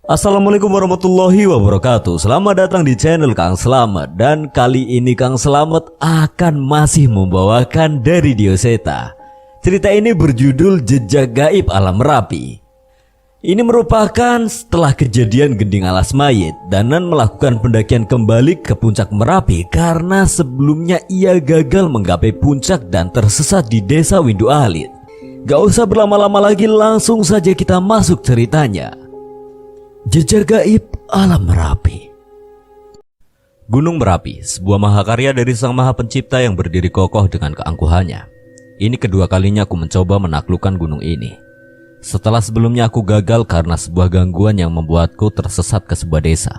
Assalamualaikum warahmatullahi wabarakatuh. Selamat datang di channel Kang Slamet. Dan kali ini Kang Slamet akan masih membawakan dari Dioseta. Cerita ini berjudul Jejak Gaib Alam Merapi. Ini merupakan setelah kejadian Gending Alas Mayit, Danan melakukan pendakian kembali ke puncak Merapi karena sebelumnya ia gagal menggapai puncak dan tersesat di desa Windu Alit. Gak usah berlama-lama lagi, langsung saja kita masuk ceritanya. Jejak Gaib Alam Merapi. Gunung Merapi, sebuah mahakarya dari Sang Maha Pencipta yang berdiri kokoh dengan keangkuhannya. Ini kedua kalinya aku mencoba menaklukkan gunung ini. Setelah sebelumnya aku gagal karena sebuah gangguan yang membuatku tersesat ke sebuah desa.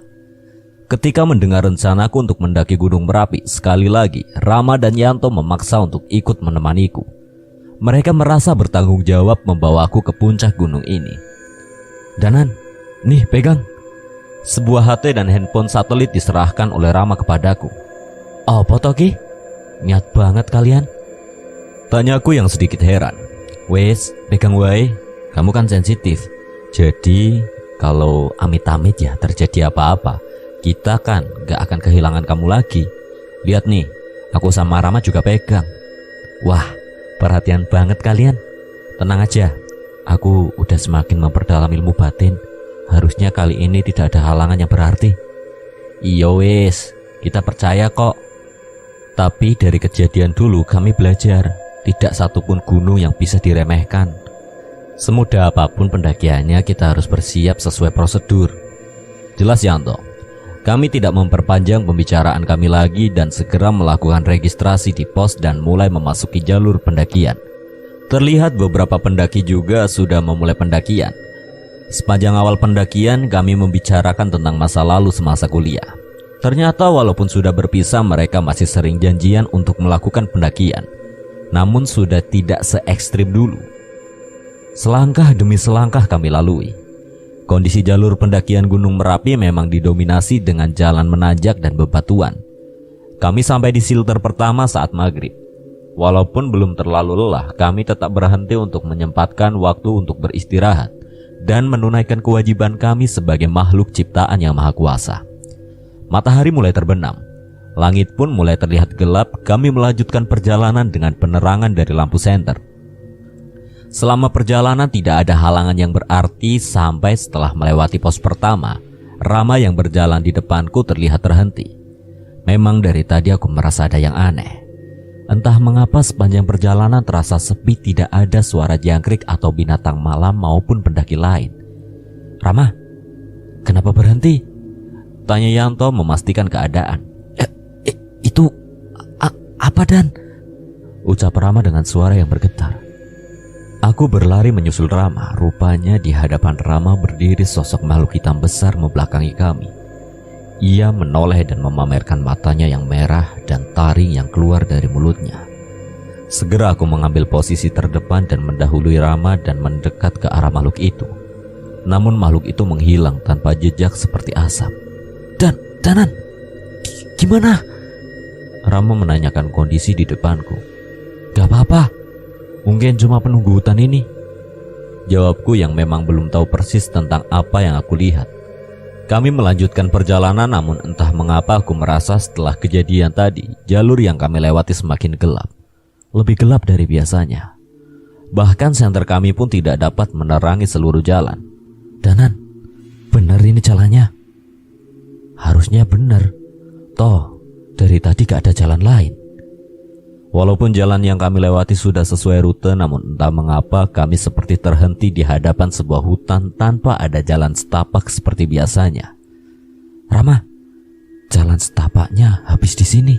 Ketika mendengar rencanaku untuk mendaki Gunung Merapi, sekali lagi Rama dan Yanto memaksa untuk ikut menemaniku. Mereka merasa bertanggung jawab membawaku ke puncak gunung ini. Danan, nih pegang. Sebuah HP dan handphone satelit diserahkan oleh Rama kepadaku. Apa toh Ki? Niat banget kalian. Tanyaku yang sedikit heran. Wes, pegang wae. Kamu kan sensitif. Jadi kalau amit-amit ya terjadi apa-apa, kita kan gak akan kehilangan kamu lagi. Lihat nih, aku sama Rama juga pegang. Wah, perhatian banget kalian. Tenang aja, aku udah semakin memperdalam ilmu batin. Harusnya kali ini tidak ada halangan yang berarti. Iyo wes, kita percaya kok. Tapi dari kejadian dulu kami belajar, tidak satupun gunung yang bisa diremehkan. Semudah apapun pendakiannya, kita harus bersiap sesuai prosedur. Jelas Yanto? Kami tidak memperpanjang pembicaraan kami lagi dan segera melakukan registrasi di pos dan mulai memasuki jalur pendakian. Terlihat beberapa pendaki juga sudah memulai pendakian. Sepanjang awal pendakian kami membicarakan tentang masa lalu semasa kuliah. Ternyata walaupun sudah berpisah, mereka masih sering janjian untuk melakukan pendakian. Namun sudah tidak se-ekstrim dulu. Selangkah demi selangkah kami lalui. Kondisi jalur pendakian Gunung Merapi memang didominasi dengan jalan menanjak dan bebatuan. Kami sampai di silter pertama saat maghrib. Walaupun belum terlalu lelah, kami tetap berhenti untuk menyempatkan waktu untuk beristirahat dan menunaikan kewajiban kami sebagai makhluk ciptaan yang maha kuasa. Matahari mulai terbenam. Langit pun mulai terlihat gelap. Kami melanjutkan perjalanan dengan penerangan dari lampu senter. Selama perjalanan tidak ada halangan yang berarti sampai setelah melewati pos pertama, Rama yang berjalan di depanku terlihat terhenti. Memang dari tadi aku merasa ada yang aneh. Entah mengapa sepanjang perjalanan terasa sepi, tidak ada suara jangkrik atau binatang malam maupun pendaki lain. Rama, kenapa berhenti? Tanya Yanto memastikan keadaan. Itu apa Dan? Ucap Rama dengan suara yang bergetar. Aku berlari menyusul Rama. Rupanya di hadapan Rama berdiri sosok makhluk hitam besar membelakangi kami. Ia menoleh dan memamerkan matanya yang merah dan taring yang keluar dari mulutnya. Segera aku mengambil posisi terdepan dan mendahului Rama dan mendekat ke arah makhluk itu. Namun makhluk itu menghilang tanpa jejak seperti asap. Danan, gimana? Rama menanyakan kondisi di depanku. Gak apa-apa, mungkin cuma penunggu hutan ini. Jawabku yang memang belum tahu persis tentang apa yang aku lihat. Kami melanjutkan perjalanan, namun entah mengapa aku merasa setelah kejadian tadi, jalur yang kami lewati semakin gelap. Lebih gelap dari biasanya. Bahkan senter kami pun tidak dapat menerangi seluruh jalan. Danan, benar ini jalannya? Harusnya benar. Toh, dari tadi gak ada jalan lain. Walaupun jalan yang kami lewati sudah sesuai rute, namun entah mengapa kami seperti terhenti di hadapan sebuah hutan tanpa ada jalan setapak seperti biasanya. Rama, jalan setapaknya habis di sini.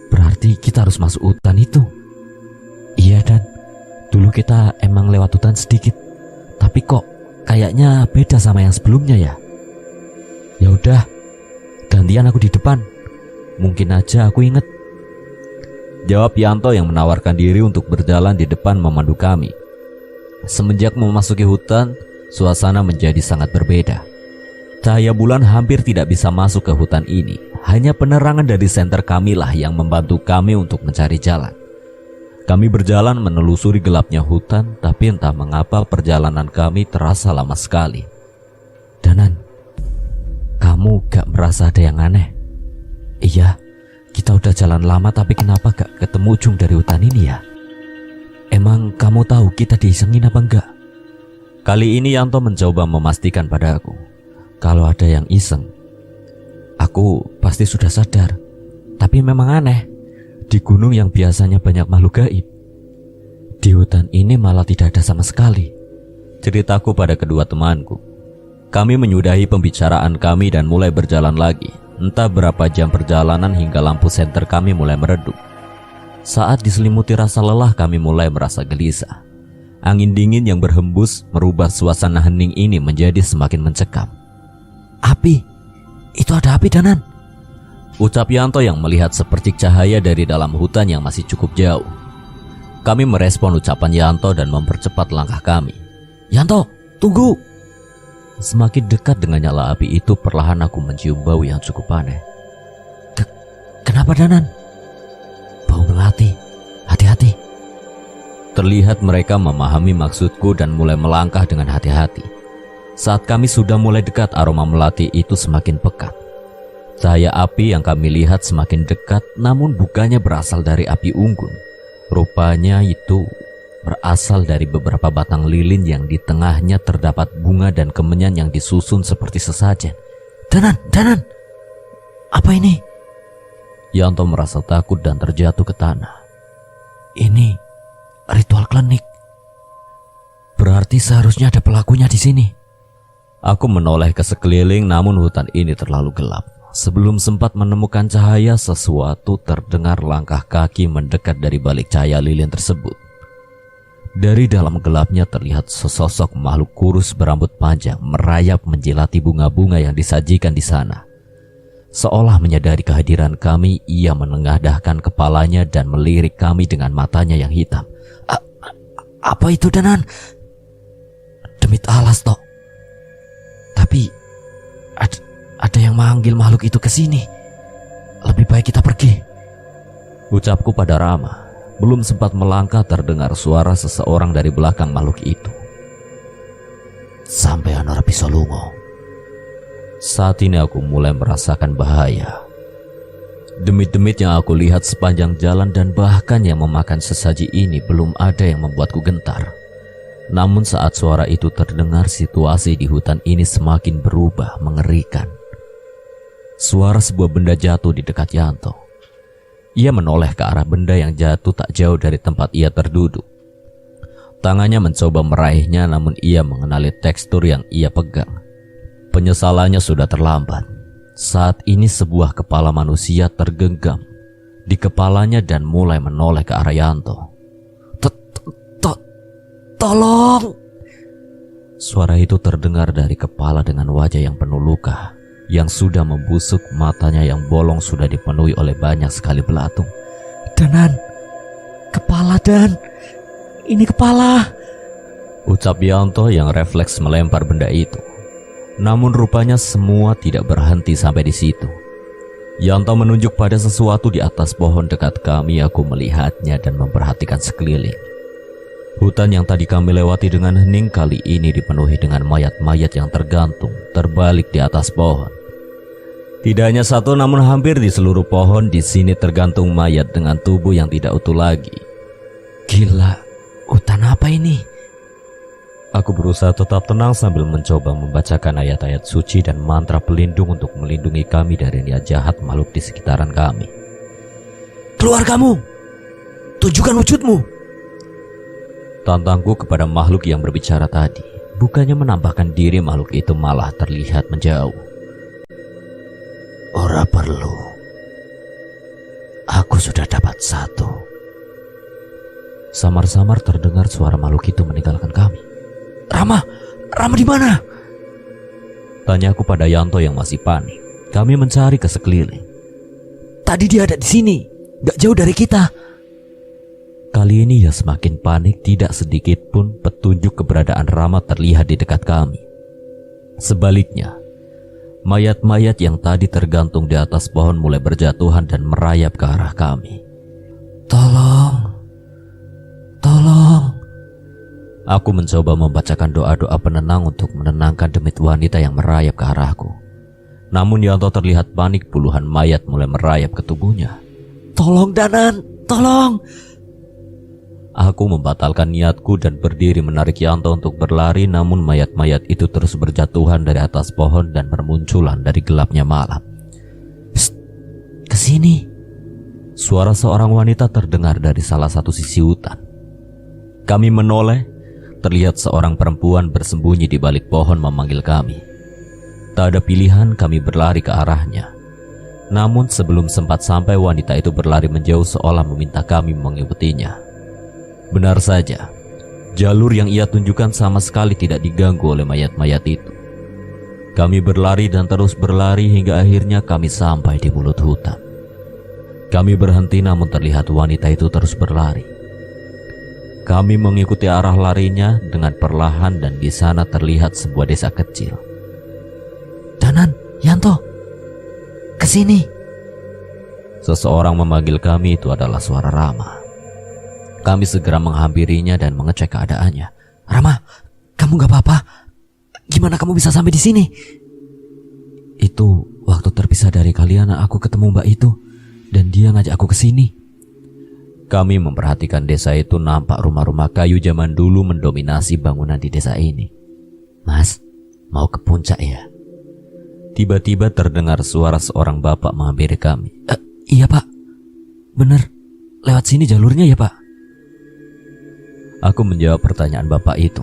Berarti kita harus masuk hutan itu. Iya Dan, dulu kita emang lewat hutan sedikit, tapi kok kayaknya beda sama yang sebelumnya ya. Ya udah, gantian aku di depan. Mungkin aja aku inget. Jawab Yanto yang menawarkan diri untuk berjalan di depan memandu kami. Semenjak memasuki hutan, suasana menjadi sangat berbeda. Cahaya bulan hampir tidak bisa masuk ke hutan ini. Hanya penerangan dari senter kami lah yang membantu kami untuk mencari jalan. Kami berjalan menelusuri gelapnya hutan, tapi entah mengapa perjalanan kami terasa lama sekali. Danan, Kamu gak merasa ada yang aneh? Iya, kita udah jalan lama tapi kenapa gak ketemu ujung dari hutan ini ya? Emang kamu tahu kita diisengin apa enggak? Kali ini Yanto mencoba memastikan padaku kalau ada yang iseng. Aku pasti sudah sadar, tapi memang aneh. Di gunung yang biasanya banyak makhluk gaib, di hutan ini malah tidak ada sama sekali. Ceritaku pada kedua temanku. Kami menyudahi pembicaraan kami dan mulai berjalan lagi. Entah berapa jam perjalanan hingga lampu senter kami mulai meredup. Saat diselimuti rasa lelah, kami mulai merasa gelisah. Angin dingin yang berhembus merubah suasana hening ini menjadi semakin mencekam. Api! Itu ada api, Danan! Ucap Yanto yang melihat seperti cahaya dari dalam hutan yang masih cukup jauh. Kami merespon ucapan Yanto dan mempercepat langkah kami. Yanto, tunggu! Semakin dekat dengan nyala api itu, perlahan aku mencium bau yang cukup aneh. Kenapa, Danan? Bau melati. Hati-hati. Terlihat mereka memahami maksudku dan mulai melangkah dengan hati-hati. Saat kami sudah mulai dekat, aroma melati itu semakin pekat. Cahaya api yang kami lihat semakin dekat, namun bukannya berasal dari api unggun. Rupanya itu berasal dari beberapa batang lilin yang di tengahnya terdapat bunga dan kemenyan yang disusun seperti sesajen. Danan! Apa ini? Yanto merasa takut dan terjatuh ke tanah. Ini ritual klinik. Berarti seharusnya ada pelakunya di sini. Aku menoleh ke sekeliling, namun hutan ini terlalu gelap. Sebelum sempat menemukan cahaya, sesuatu terdengar langkah kaki mendekat dari balik cahaya lilin tersebut. Dari dalam gelapnya terlihat sesosok makhluk kurus berambut panjang merayap menjilati bunga-bunga yang disajikan di sana. Seolah menyadari kehadiran kami, ia menengadahkan kepalanya dan melirik kami dengan matanya yang hitam. Apa itu, Danan? Demit alas, Tok. Tapi ada yang memanggil makhluk itu ke sini. Lebih baik kita pergi. Ucapku pada Rama. Belum sempat melangkah terdengar suara seseorang dari belakang makhluk itu. Sampai Anora Pisolungo. Saat ini aku mulai merasakan bahaya. Demit-demit yang aku lihat sepanjang jalan dan bahkan yang memakan sesaji ini belum ada yang membuatku gentar. Namun saat suara itu terdengar, situasi di hutan ini semakin berubah mengerikan. Suara sebuah benda jatuh di dekat Yanto. Ia menoleh ke arah benda yang jatuh tak jauh dari tempat ia terduduk. Tangannya mencoba meraihnya, namun ia mengenali tekstur yang ia pegang. Penyesalannya sudah terlambat. Saat ini sebuah kepala manusia tergenggam di kepalanya dan mulai menoleh ke arah Yanto. Tolong! Suara itu terdengar dari kepala dengan wajah yang penuh luka, yang sudah membusuk, matanya yang bolong sudah dipenuhi oleh banyak sekali belatung. Danan! Kepala, Dan! Ini kepala! Ucap Yanto yang refleks melempar benda itu. Namun rupanya semua tidak berhenti sampai di situ. Yanto menunjuk pada sesuatu di atas pohon dekat kami. Aku melihatnya dan memperhatikan sekeliling. Hutan yang tadi kami lewati dengan hening kali ini dipenuhi dengan mayat-mayat yang tergantung, terbalik di atas pohon. Tidak hanya satu, namun hampir di seluruh pohon di sini tergantung mayat dengan tubuh yang tidak utuh lagi. Gila, hutan apa ini? Aku berusaha tetap tenang sambil mencoba membacakan ayat-ayat suci dan mantra pelindung untuk melindungi kami dari niat jahat makhluk di sekitaran kami. Keluar kamu! Tunjukkan wujudmu! Tantangku kepada makhluk yang berbicara tadi. Bukannya menampakkan diri, makhluk itu malah terlihat menjauh. Ora perlu. Aku sudah dapat satu. Samar-samar terdengar suara makhluk itu meninggalkan kami. Rama di mana? Tanyaku pada Yanto yang masih panik. Kami mencari ke sekeliling. Tadi dia ada di sini, gak jauh dari kita. Kali ini ia semakin panik, tidak sedikit pun petunjuk keberadaan Rama terlihat di dekat kami. Sebaliknya, mayat-mayat yang tadi tergantung di atas pohon mulai berjatuhan dan merayap ke arah kami. Tolong. Aku mencoba membacakan doa-doa penenang untuk menenangkan demit wanita yang merayap ke arahku. Namun Yanto terlihat panik, puluhan mayat mulai merayap ke tubuhnya. "Tolong Danan, tolong!" Aku membatalkan niatku dan berdiri menarik Yanto untuk berlari, namun mayat-mayat itu terus berjatuhan dari atas pohon dan bermunculan dari gelapnya malam. "Psst, kesini!" Suara seorang wanita terdengar dari salah satu sisi hutan. Kami menoleh, terlihat seorang perempuan bersembunyi di balik pohon memanggil kami. Tak ada pilihan, kami berlari ke arahnya. Namun sebelum sempat sampai, wanita itu berlari menjauh seolah meminta kami mengikutinya. Benar saja, jalur yang ia tunjukkan sama sekali tidak diganggu oleh mayat-mayat itu. Kami berlari dan terus berlari hingga akhirnya kami sampai di mulut hutan. Kami berhenti, namun terlihat wanita itu terus berlari. Kami mengikuti arah larinya dengan perlahan dan di sana terlihat sebuah desa kecil. "Danan, Yanto, kesini!" Seseorang memanggil kami, itu adalah suara Rama. Kami segera menghampirinya dan mengecek keadaannya. "Rama, kamu gak apa-apa? Gimana kamu bisa sampai di sini?" "Itu waktu terpisah dari kalian aku ketemu mbak itu dan dia ngajak aku ke sini." Kami memperhatikan desa itu, nampak rumah-rumah kayu zaman dulu mendominasi bangunan di desa ini. "Mas, mau ke puncak ya?" Tiba-tiba terdengar suara seorang bapak menghampiri kami. "Iya pak, bener, lewat sini jalurnya ya pak." Aku menjawab pertanyaan bapak itu.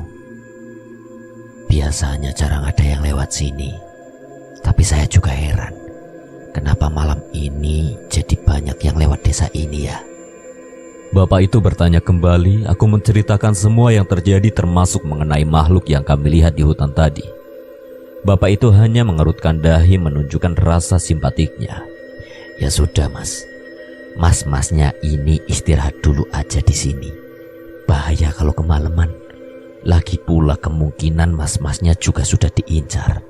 "Biasanya jarang ada yang lewat sini, tapi saya juga heran, kenapa malam ini jadi banyak yang lewat desa ini ya?" Bapak itu bertanya kembali. Aku menceritakan semua yang terjadi, termasuk mengenai makhluk yang kami lihat di hutan tadi. Bapak itu hanya mengerutkan dahi menunjukkan rasa simpatiknya. "Ya sudah mas, mas-masnya ini istirahat dulu aja di sini. Bahaya kalau kemalaman. Lagi pula kemungkinan mas-masnya juga sudah diincar."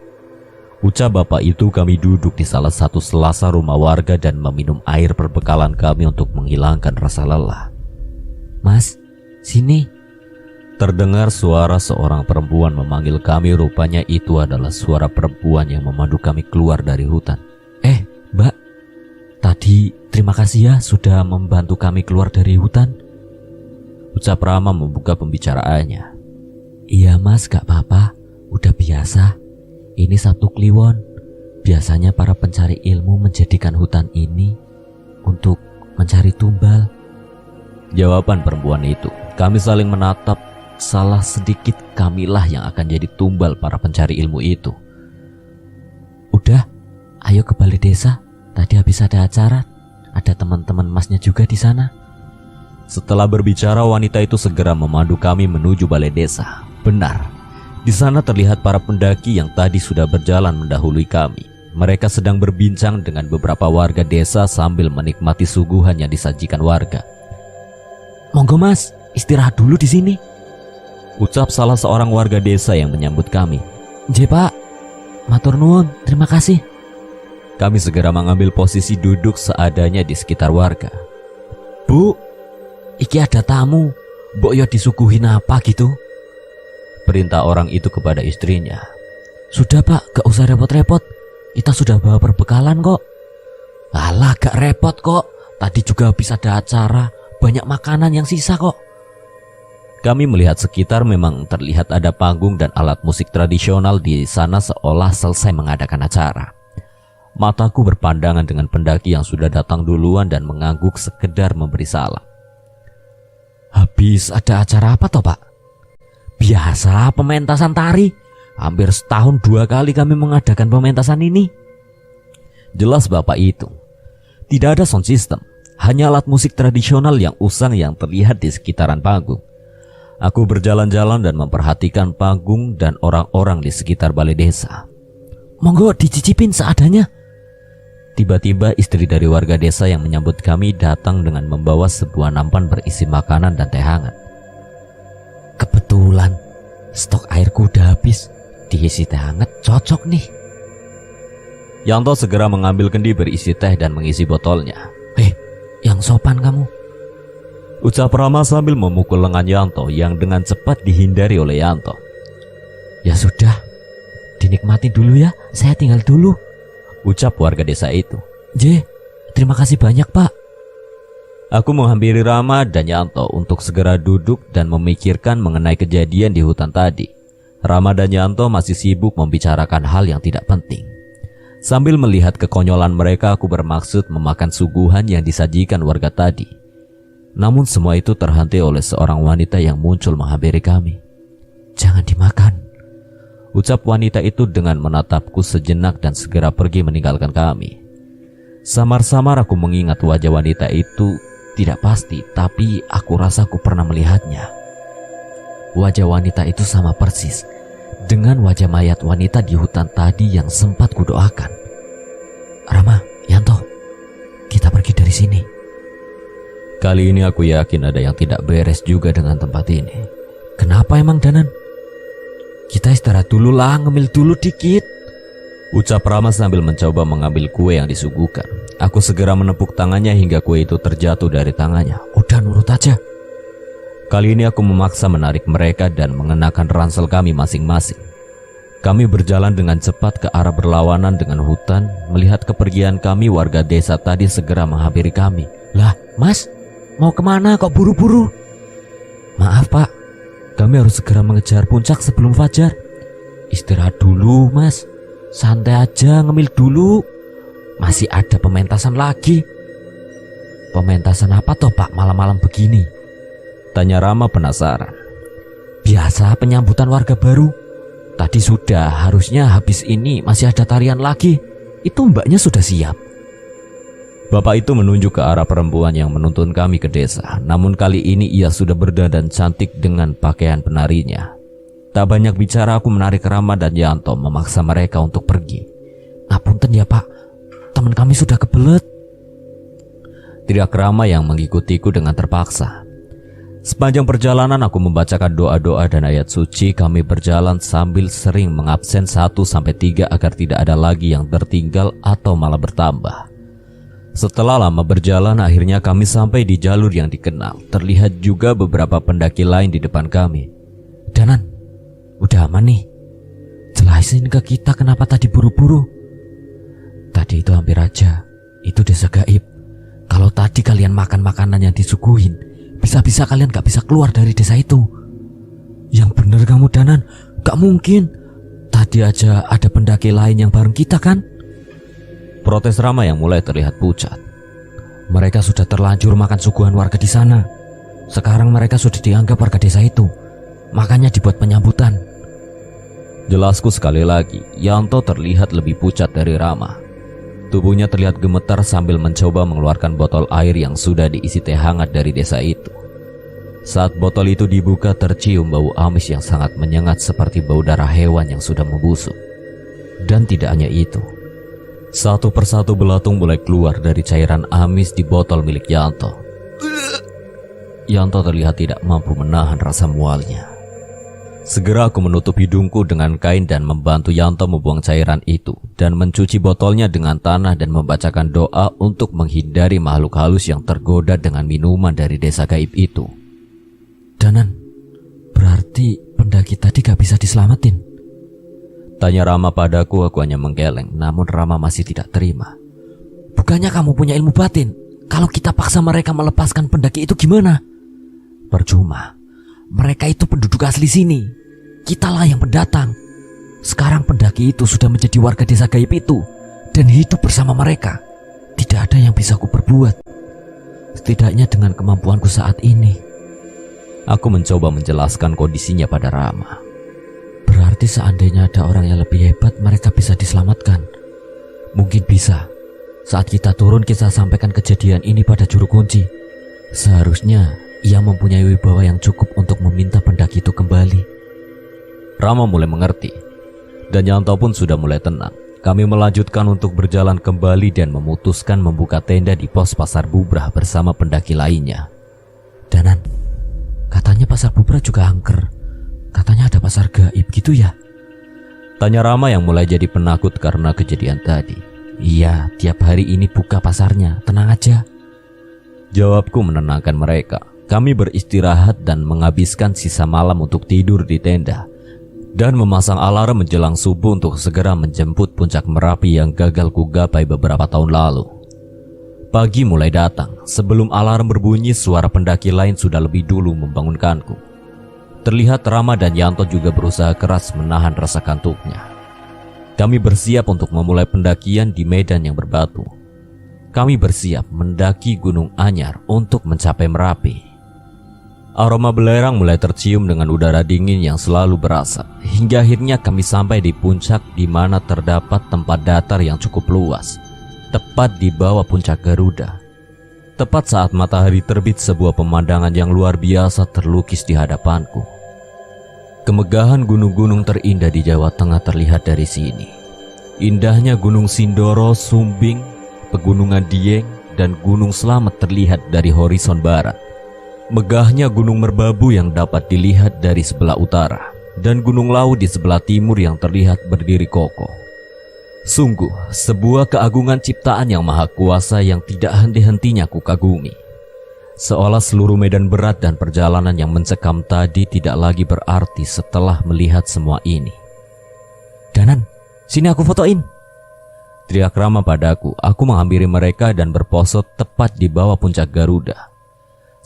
Ucap bapak itu, kami duduk di salah satu selasa rumah warga dan meminum air perbekalan kami untuk menghilangkan rasa lelah. "Mas, sini!" Terdengar suara seorang perempuan memanggil kami. Rupanya itu adalah suara perempuan yang memandu kami keluar dari hutan. Mbak, tadi terima kasih ya sudah membantu kami keluar dari hutan," ucap Rama membuka pembicaraannya. "Iya mas, gak apa-apa, udah biasa. Ini Sabtu Kliwon. Biasanya para pencari ilmu menjadikan hutan ini untuk mencari tumbal," jawaban perempuan itu. Kami saling menatap. Salah sedikit kamilah yang akan jadi tumbal para pencari ilmu itu. "Udah, ayo ke balai desa. Tadi habis ada acara. Ada teman-teman masnya juga di sana." Setelah berbicara, wanita itu segera memandu kami menuju balai desa. Benar, di sana terlihat para pendaki yang tadi sudah berjalan mendahului kami. Mereka sedang berbincang dengan beberapa warga desa sambil menikmati suguhan yang disajikan warga. "Monggo mas, istirahat dulu di sini," ucap salah seorang warga desa yang menyambut kami. "Nggih pak, matur nuwun, terima kasih." Kami segera mengambil posisi duduk seadanya di sekitar warga. "Bu, iki ada tamu, mbok yo disuguhin apa gitu?" perintah orang itu kepada istrinya. "Sudah pak, gak usah repot-repot, kita sudah bawa perbekalan kok." "Alah, gak repot kok, tadi juga habis ada acara, banyak makanan yang sisa kok." Kami melihat sekitar, memang terlihat ada panggung dan alat musik tradisional di sana seolah selesai mengadakan acara. Mataku berpandangan dengan pendaki yang sudah datang duluan dan mengangguk sekedar memberi salam. "Habis ada acara apa toh pak?" "Biasa, pementasan tari. Hampir setahun 2 kali kami mengadakan pementasan ini," jelas bapak itu. Tidak ada sound system, hanya alat musik tradisional yang usang yang terlihat di sekitaran panggung. Aku berjalan-jalan dan memperhatikan panggung dan orang-orang di sekitar balai desa. "Monggo dicicipin seadanya." Tiba-tiba istri dari warga desa yang menyambut kami datang dengan membawa sebuah nampan berisi makanan dan teh hangat. "Kebetulan stok airku udah habis, diisi teh hangat cocok nih." Yanto segera mengambil kendi berisi teh dan mengisi botolnya. Yang sopan kamu," ucap Rama sambil memukul lengan Yanto yang dengan cepat dihindari oleh Yanto. "Ya sudah, dinikmati dulu ya, saya tinggal dulu." ucap warga desa itu. Terima kasih banyak, Pak. Aku menghampiri Rama dan Yanto untuk segera duduk dan memikirkan mengenai kejadian di hutan tadi. Rama dan Yanto masih sibuk membicarakan hal yang tidak penting. Sambil melihat kekonyolan mereka, aku bermaksud memakan suguhan yang disajikan warga tadi. Namun semua itu terhenti oleh seorang wanita yang muncul menghampiri kami. Jangan dimakan, ucap wanita itu dengan menatapku sejenak dan segera pergi meninggalkan kami. Samar-samar aku mengingat wajah wanita itu. Tidak pasti, tapi aku rasa aku pernah melihatnya. Wajah wanita itu sama persis dengan wajah mayat wanita di hutan tadi yang sempat kudoakan. Rama, Yanto, kita pergi dari sini. Kali ini aku yakin ada yang tidak beres juga dengan tempat ini. Kenapa emang, Danan? Kita istirahat dulu lah, ngemil dulu dikit, ucap Rama sambil mencoba mengambil kue yang disuguhkan. Aku segera menepuk tangannya hingga kue itu terjatuh dari tangannya. Udah nurut aja. Kali ini aku memaksa menarik mereka dan mengenakan ransel kami masing-masing. Kami berjalan dengan cepat ke arah berlawanan dengan hutan. Melihat kepergian kami, warga desa tadi segera menghampiri kami. Lah, Mas, mau kemana kok buru-buru? Maaf, Pak, kami harus segera mengejar puncak sebelum fajar. Istirahat dulu, Mas. Santai aja, ngemil dulu. Masih ada pementasan lagi. Pementasan apa toh, Pak, malam-malam begini? Tanya Rama penasaran. Biasa penyambutan warga baru. Tadi sudah, harusnya habis ini masih ada tarian lagi. Itu mbaknya sudah siap. Bapak itu menunjuk ke arah perempuan yang menuntun kami ke desa. Namun kali ini ia sudah berdandan cantik dengan pakaian penarinya. Tak banyak bicara, aku menarik Rama dan Yanto memaksa mereka untuk pergi. Ngapunten ya, Pak, teman kami sudah kebelet, teriak Rama yang mengikutiku dengan terpaksa. Sepanjang perjalanan aku membacakan doa-doa dan ayat suci. Kami berjalan sambil sering mengabsen 1-3 agar tidak ada lagi yang tertinggal atau malah bertambah. Setelah lama berjalan, akhirnya kami sampai di jalur yang dikenal. Terlihat juga beberapa pendaki lain di depan kami. Danan, udah aman nih? Jelasin ke kita kenapa tadi buru-buru. Tadi itu hampir aja. Itu desa gaib. Kalau tadi kalian makan makanan yang disuguhin, bisa-bisa kalian gak bisa keluar dari desa itu. Yang bener kamu, Danan, gak mungkin. Tadi aja ada pendaki lain yang bareng kita kan? Protes Rama yang mulai terlihat pucat. Mereka sudah terlanjur makan suguhan warga di sana. Sekarang mereka sudah dianggap warga desa itu. Makanya dibuat penyambutan. Jelasku sekali lagi, Yanto terlihat lebih pucat dari Rama. Tubuhnya terlihat gemetar sambil mencoba mengeluarkan botol air yang sudah diisi teh hangat dari desa itu. Saat botol itu dibuka, tercium bau amis yang sangat menyengat seperti bau darah hewan yang sudah membusuk. Dan tidak hanya itu, satu persatu belatung mulai keluar dari cairan amis di botol milik Yanto. Yanto terlihat tidak mampu menahan rasa mualnya. Segera aku menutup hidungku dengan kain dan membantu Yanto membuang cairan itu dan mencuci botolnya dengan tanah dan membacakan doa untuk menghindari makhluk halus yang tergoda dengan minuman dari desa gaib itu. Danan, berarti pendaki tadi gak bisa diselamatin? Tanya Rama padaku. Aku hanya menggeleng, namun Rama masih tidak terima. Bukannya kamu punya ilmu batin? Kalau kita paksa mereka melepaskan pendaki itu gimana? Percuma. Mereka itu penduduk asli sini. Kitalah yang pendatang. Sekarang pendaki itu sudah menjadi warga desa gaib itu dan hidup bersama mereka. Tidak ada yang bisa aku perbuat, setidaknya dengan kemampuanku saat ini. Aku mencoba menjelaskan kondisinya pada Rama. Berarti seandainya ada orang yang lebih hebat, mereka bisa diselamatkan. Mungkin bisa. Saat kita turun, kita sampaikan kejadian ini pada juru kunci. Seharusnya ia mempunyai wibawa yang cukup untuk meminta pendaki itu kembali. Rama mulai mengerti, dan Yanto pun sudah mulai tenang. Kami melanjutkan untuk berjalan kembali dan memutuskan membuka tenda di pos Pasar Bubrah bersama pendaki lainnya. Danan, katanya Pasar Bubrah juga angker. Katanya ada pasar gaib gitu ya? Tanya Rama yang mulai jadi penakut karena kejadian tadi. Iya, tiap hari ini buka pasarnya, tenang aja, jawabku menenangkan mereka. Kami beristirahat dan menghabiskan sisa malam untuk tidur di tenda. dan memasang alarm menjelang subuh untuk segera menjemput puncak Merapi yang gagal kugapai beberapa tahun lalu. Pagi mulai datang. Sebelum alarm berbunyi, suara pendaki lain sudah lebih dulu membangunkanku. Terlihat Rama dan Yanto juga berusaha keras menahan rasa kantuknya. Kami bersiap untuk memulai pendakian di medan yang berbatu. Kami bersiap mendaki Gunung Anyar untuk mencapai Merapi. Aroma belerang mulai tercium dengan udara dingin yang selalu berasap. Hingga akhirnya kami sampai di puncak di mana terdapat tempat datar yang cukup luas. Tepat di bawah puncak Garuda. Tepat saat matahari terbit, sebuah pemandangan yang luar biasa terlukis di hadapanku. Kemegahan gunung-gunung terindah di Jawa Tengah terlihat dari sini. Indahnya Gunung Sindoro, Sumbing, Pegunungan Dieng, dan Gunung Slamet terlihat dari horizon barat. Megahnya Gunung Merbabu yang dapat dilihat dari sebelah utara, dan Gunung Lawu di sebelah timur yang terlihat berdiri kokoh. Sungguh, sebuah keagungan ciptaan yang maha kuasa yang tidak henti-hentinya kukagumi. Seolah seluruh medan berat dan perjalanan yang mencekam tadi tidak lagi berarti setelah melihat semua ini. "Danan, sini aku fotoin," teriak Rama padaku. Aku menghampiri mereka dan berpose tepat di bawah puncak Garuda.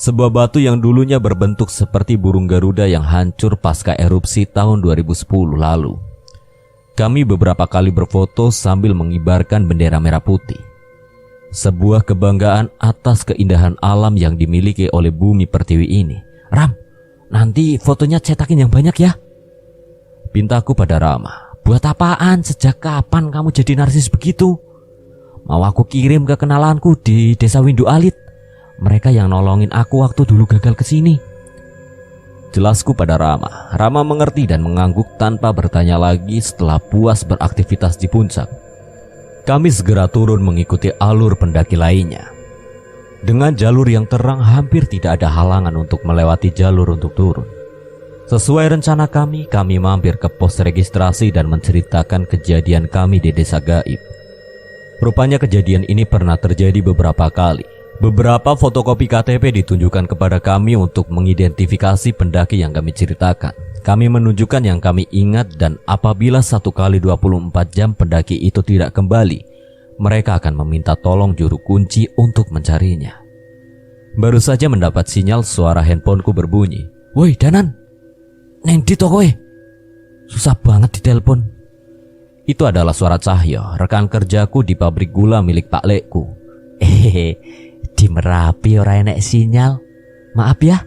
Sebuah batu yang dulunya berbentuk seperti burung Garuda yang hancur pasca erupsi tahun 2010 lalu. Kami beberapa kali berfoto sambil mengibarkan bendera merah putih. Sebuah kebanggaan atas keindahan alam yang dimiliki oleh bumi pertiwi ini. "Ram, nanti fotonya cetakin yang banyak ya," pintaku pada Rama. "Buat apaan? Sejak kapan kamu jadi narsis begitu? Mau aku kirim ke kenalanku di desa Windu Alit, mereka yang nolongin aku waktu dulu gagal kesini," jelasku pada Rama. Rama mengerti dan mengangguk tanpa bertanya lagi. Setelah puas beraktivitas di puncak, kami segera turun mengikuti alur pendaki lainnya. Dengan jalur yang terang, hampir tidak ada halangan untuk melewati jalur untuk turun. Sesuai rencana kami mampir ke pos registrasi dan menceritakan kejadian kami di desa gaib. Rupanya kejadian ini pernah terjadi beberapa kali. Beberapa fotokopi KTP ditunjukkan kepada kami untuk mengidentifikasi pendaki yang kami ceritakan. Kami menunjukkan yang kami ingat, dan apabila 1 kali 24 jam pendaki itu tidak kembali, mereka akan meminta tolong juru kunci untuk mencarinya. Baru saja mendapat sinyal, suara handphoneku berbunyi. "Woi Danan, neng di toko susah banget ditelepon." Itu adalah suara Cahyo, rekan kerjaku di pabrik gula milik Pak Lekku. "Di Merapi ora enek sinyal, maaf ya,"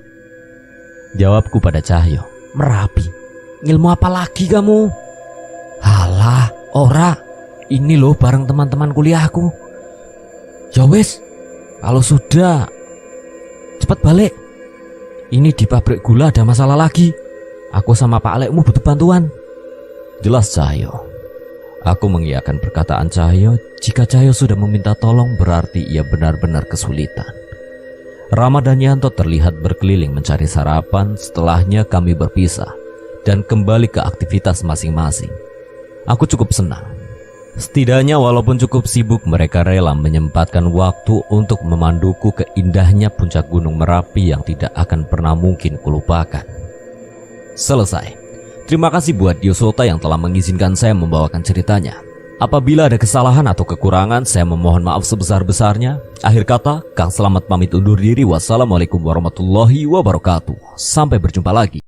jawabku pada Cahyo. "Merapi? Ngilmu apa lagi kamu?" "Halah, ora. Ini loh bareng teman-teman kuliahku." "Ya wis, kalau sudah cepat balik. Ini di pabrik gula ada masalah lagi. Aku sama Pak Alekmu butuh bantuan," jelas Cahyo. Aku mengiyakan perkataan Cahyo. Jika Cahyo sudah meminta tolong, berarti ia benar-benar kesulitan. Rama dan Yanto terlihat berkeliling mencari sarapan. Setelahnya kami berpisah dan kembali ke aktivitas masing-masing. Aku cukup senang. Setidaknya walaupun cukup sibuk, mereka rela menyempatkan waktu untuk memanduku ke indahnya puncak Gunung Merapi yang tidak akan pernah mungkin kulupakan. Selesai. Terima kasih buat Yosota yang telah mengizinkan saya membawakan ceritanya. Apabila ada kesalahan atau kekurangan, saya memohon maaf sebesar-besarnya. Akhir kata, Kang Selamat pamit undur diri. Wassalamualaikum warahmatullahi wabarakatuh. Sampai berjumpa lagi.